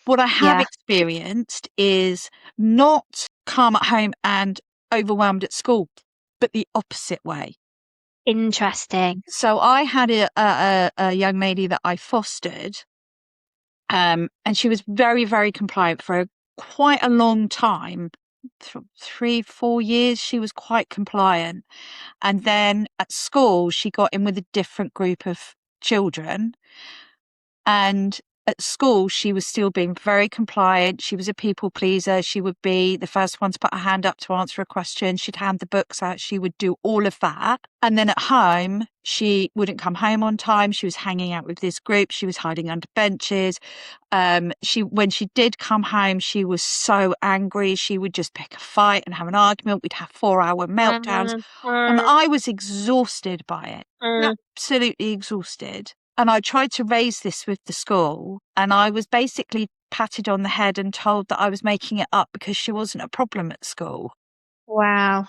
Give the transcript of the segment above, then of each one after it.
What I have Yeah. experienced is not calm at home and overwhelmed at school, but the opposite way. Interesting. So I had a young lady that I fostered, and she was very, very compliant for quite a long time. 3-4 years, she was quite compliant. And then at school, she got in with a different group of children. And at school, she was still being very compliant. She was a people pleaser. She would be the first one to put her hand up to answer a question. She'd hand the books out. She would do all of that. And then at home, she wouldn't come home on time. She was hanging out with this group. She was hiding under benches. When she did come home, she was so angry. She would just pick a fight and have an argument. We'd have 4-hour meltdowns. And I was exhausted by it, absolutely exhausted. And I tried to raise this with the school, and I was basically patted on the head and told that I was making it up because she wasn't a problem at school. Wow.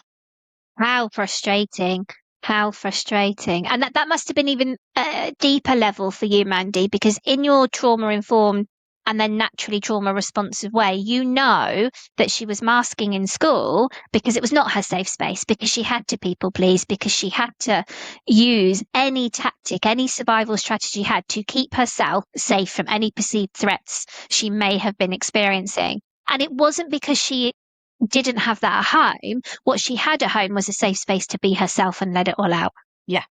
How frustrating. How frustrating. And that must have been even a deeper level for you, Mandie, because in your trauma-informed and then naturally trauma-responsive way, you know that she was masking in school because it was not her safe space, because she had to people please, because she had to use any tactic, any survival strategy had to keep herself safe from any perceived threats she may have been experiencing. And it wasn't because she didn't have that at home. What she had at home was a safe space to be herself and let it all out. Yeah.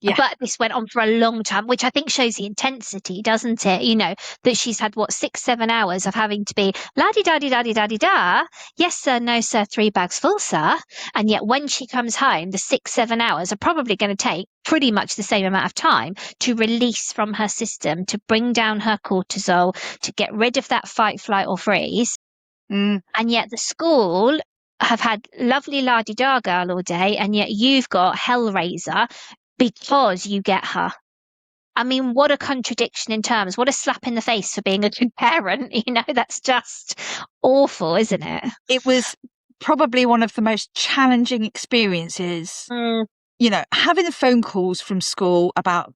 Yeah. But this went on for a long time, which I think shows the intensity, doesn't it? You know, that she's had, 6-7 hours of having to be la-di-da-di-da-di-da-di-da. Yes, sir. No, sir. 3 bags full, sir. And yet when she comes home, the 6-7 hours are probably going to take pretty much the same amount of time to release from her system, to bring down her cortisol, to get rid of that fight, flight or freeze. And yet the school have had lovely la-di-da girl all day, and yet you've got Hellraiser because you get her. I mean, what a contradiction in terms. What a slap in the face for being a good parent. You know, that's just awful, isn't it? It was probably one of the most challenging experiences. You know, having the phone calls from school about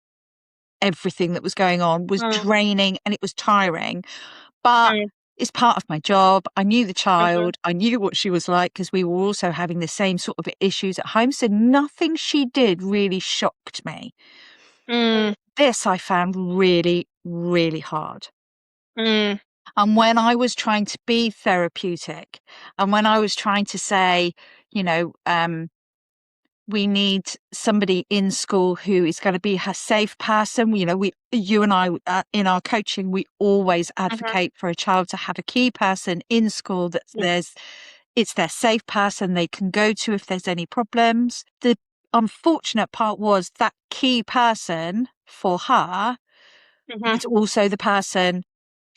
everything that was going on was draining and it was tiring. But it's part of my job. I knew the child. I knew what she was like because we were also having the same sort of issues at home. So nothing she did really shocked me. This I found really, really hard. And when I was trying to be therapeutic and when I was trying to say, you know, we need somebody in school who is going to be her safe person. You know, you and I, in our coaching, we always advocate for a child to have a key person in school that it's their safe person they can go to if there's any problems. The unfortunate part was that key person for her was also the person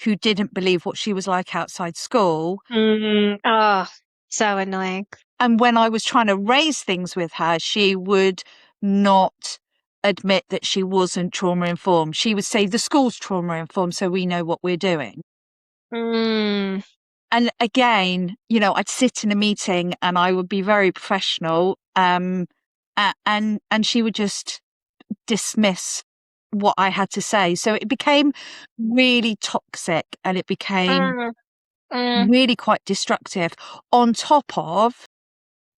who didn't believe what she was like outside school. Oh, so annoying. And when I was trying to raise things with her, she would not admit that she wasn't trauma informed. She would say the school's trauma informed, so we know what we're doing. And again, you know, I'd sit in a meeting and I would be very professional, and she would just dismiss what I had to say. So it became really toxic and it became really quite destructive, on top of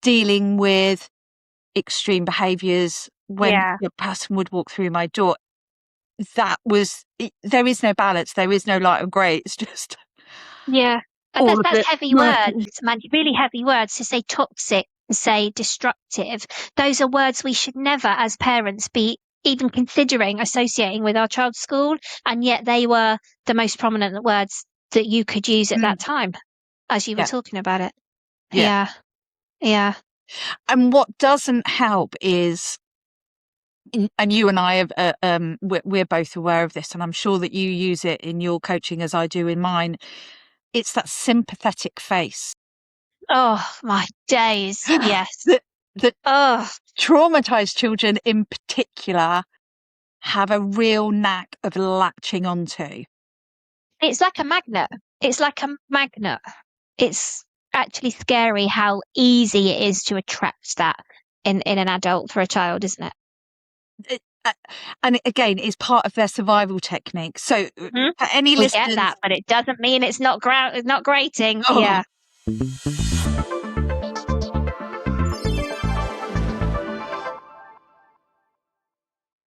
dealing with extreme behaviours when the person would walk through my door. There is no balance, there is no light and grey, it's just that's heavy words, man. Really heavy words. To say toxic, to say destructive, those are words we should never as parents be even considering associating with our child's school, and yet they were the most prominent words that you could use at that time as you were talking about it. Yeah. And what doesn't help is, and you and I have, we're both aware of this, and I'm sure that you use it in your coaching as I do in mine. It's that sympathetic face. Oh my days! Yes. that traumatized children in particular have a real knack of latching onto. It's like a magnet. It's like a magnet. It's actually scary how easy it is to attract that in an adult for a child, isn't it? And again, it's part of their survival technique. So for any We listeners, get that, but it doesn't mean it's not not grating. oh, Yeah.